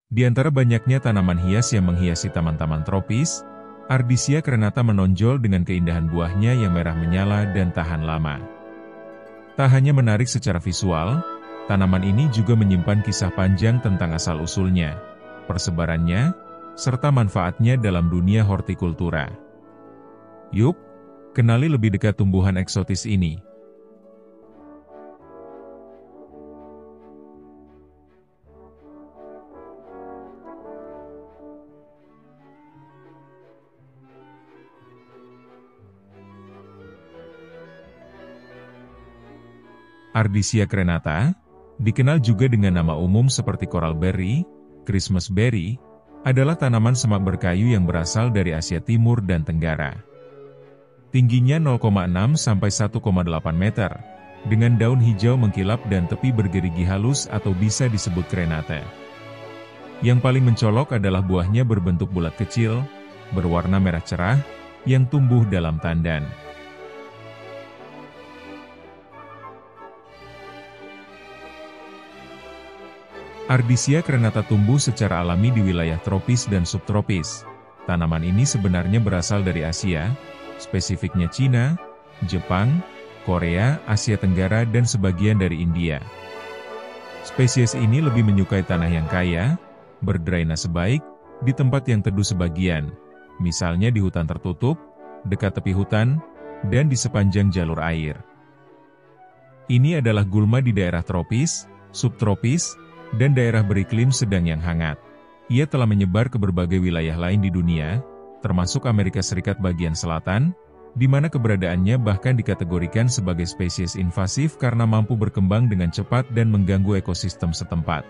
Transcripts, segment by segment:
Di antara banyaknya tanaman hias yang menghiasi taman-taman tropis, Ardisia crenata menonjol dengan keindahan buahnya yang merah menyala dan tahan lama. Tak hanya menarik secara visual, tanaman ini juga menyimpan kisah panjang tentang asal-usulnya, persebarannya, serta manfaatnya dalam dunia hortikultura. Yuk, kenali lebih dekat tumbuhan eksotis ini. Ardisia crenata, dikenal juga dengan nama umum seperti coral berry, Christmas berry, adalah tanaman semak berkayu yang berasal dari Asia Timur dan Tenggara. Tingginya 0,6 sampai 1,8 meter, dengan daun hijau mengkilap dan tepi bergerigi halus atau bisa disebut crenata. Yang paling mencolok adalah buahnya berbentuk bulat kecil, berwarna merah cerah, yang tumbuh dalam tandan. Ardisia crenata tumbuh secara alami di wilayah tropis dan subtropis. Tanaman ini sebenarnya berasal dari Asia, spesifiknya Cina, Jepang, Korea, Asia Tenggara dan sebagian dari India. Spesies ini lebih menyukai tanah yang kaya, berdrainase baik, di tempat yang teduh sebagian, misalnya di hutan tertutup, dekat tepi hutan, dan di sepanjang jalur air. Ini adalah gulma di daerah tropis, subtropis, dan daerah beriklim sedang yang hangat. Ia telah menyebar ke berbagai wilayah lain di dunia, termasuk Amerika Serikat bagian selatan, di mana keberadaannya bahkan dikategorikan sebagai spesies invasif karena mampu berkembang dengan cepat dan mengganggu ekosistem setempat.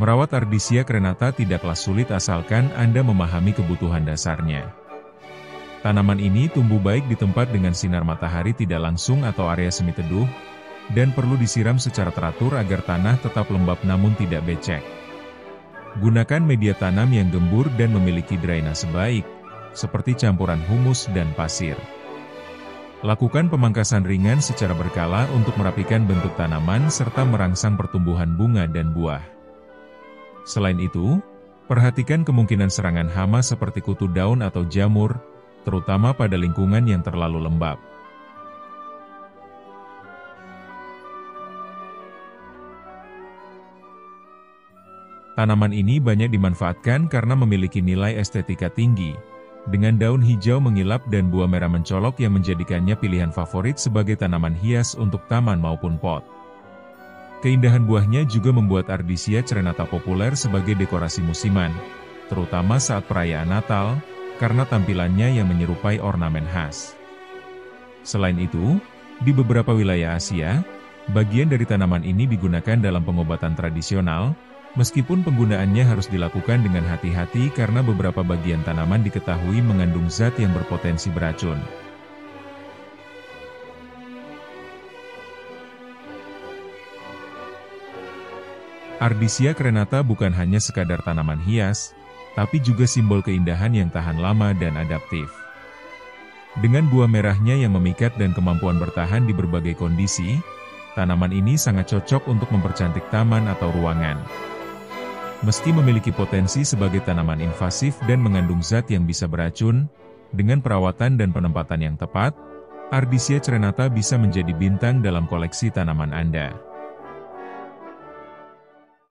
Merawat Ardisia crenata tidaklah sulit asalkan Anda memahami kebutuhan dasarnya. Tanaman ini tumbuh baik di tempat dengan sinar matahari tidak langsung atau area semi teduh, dan perlu disiram secara teratur agar tanah tetap lembab namun tidak becek. Gunakan media tanam yang gembur dan memiliki drainase baik, seperti campuran humus dan pasir. Lakukan pemangkasan ringan secara berkala untuk merapikan bentuk tanaman serta merangsang pertumbuhan bunga dan buah. Selain itu, perhatikan kemungkinan serangan hama seperti kutu daun atau jamur, terutama pada lingkungan yang terlalu lembab. Tanaman ini banyak dimanfaatkan karena memiliki nilai estetika tinggi, dengan daun hijau mengilap dan buah merah mencolok yang menjadikannya pilihan favorit sebagai tanaman hias untuk taman maupun pot. Keindahan buahnya juga membuat Ardisia crenata populer sebagai dekorasi musiman, terutama saat perayaan Natal, karena tampilannya yang menyerupai ornamen khas. Selain itu, di beberapa wilayah Asia, bagian dari tanaman ini digunakan dalam pengobatan tradisional, meskipun penggunaannya harus dilakukan dengan hati-hati karena beberapa bagian tanaman diketahui mengandung zat yang berpotensi beracun. Ardisia crenata bukan hanya sekadar tanaman hias, tapi juga simbol keindahan yang tahan lama dan adaptif. Dengan buah merahnya yang memikat dan kemampuan bertahan di berbagai kondisi, tanaman ini sangat cocok untuk mempercantik taman atau ruangan. Meski memiliki potensi sebagai tanaman invasif dan mengandung zat yang bisa beracun, dengan perawatan dan penempatan yang tepat, Ardisia crenata bisa menjadi bintang dalam koleksi tanaman Anda.